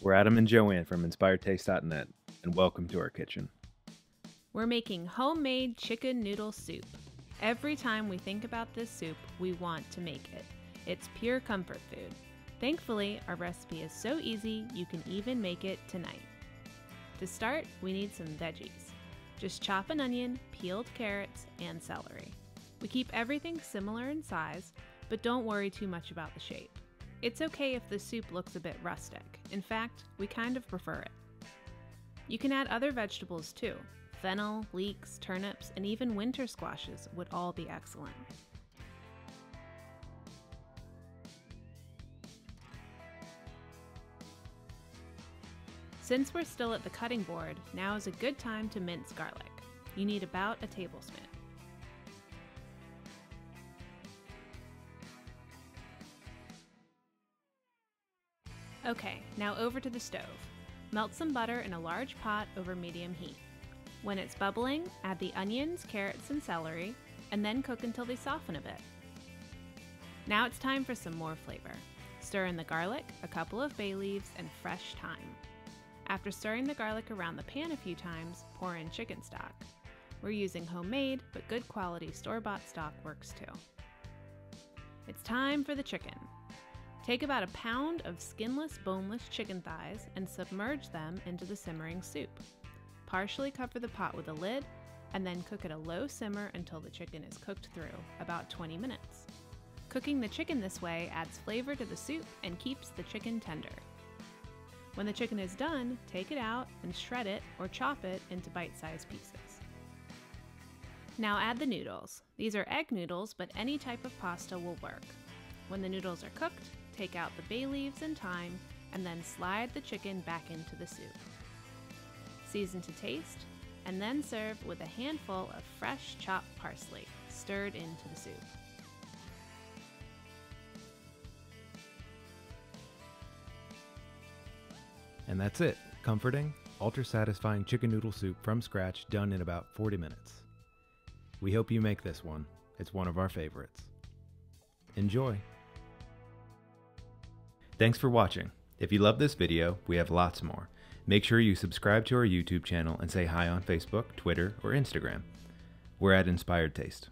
We're Adam and Joanne from InspiredTaste.net, and welcome to our kitchen. We're making homemade chicken noodle soup. Every time we think about this soup, we want to make it. It's pure comfort food. Thankfully, our recipe is so easy you can even make it tonight. To start, we need some veggies. Just chop an onion, peeled carrots, and celery. We keep everything similar in size, but don't worry too much about the shape. It's okay if the soup looks a bit rustic. In fact, we kind of prefer it. You can add other vegetables too. Fennel, leeks, turnips, and even winter squashes would all be excellent. Since we're still at the cutting board, now is a good time to mince garlic. You need about a tablespoon. Okay, now over to the stove. Melt some butter in a large pot over medium heat. When it's bubbling, add the onions, carrots, and celery, and then cook until they soften a bit. Now it's time for some more flavor. Stir in the garlic, a couple of bay leaves, and fresh thyme. After stirring the garlic around the pan a few times, pour in chicken stock. We're using homemade, but good quality store-bought stock works too. It's time for the chicken. Take about a pound of skinless, boneless chicken thighs and submerge them into the simmering soup. Partially cover the pot with a lid, and then cook at a low simmer until the chicken is cooked through, about 20 minutes. Cooking the chicken this way adds flavor to the soup and keeps the chicken tender. When the chicken is done, take it out and shred it or chop it into bite-sized pieces. Now add the noodles. These are egg noodles, but any type of pasta will work. When the noodles are cooked, take out the bay leaves and thyme, and then slide the chicken back into the soup. Season to taste, and then serve with a handful of fresh chopped parsley stirred into the soup. And that's it. Comforting, ultra-satisfying chicken noodle soup from scratch, done in about 40 minutes. We hope you make this one. It's one of our favorites. Enjoy! Thanks for watching. If you love this video, we have lots more. Make sure you subscribe to our YouTube channel and say hi on Facebook, Twitter, or Instagram. We're at Inspired Taste.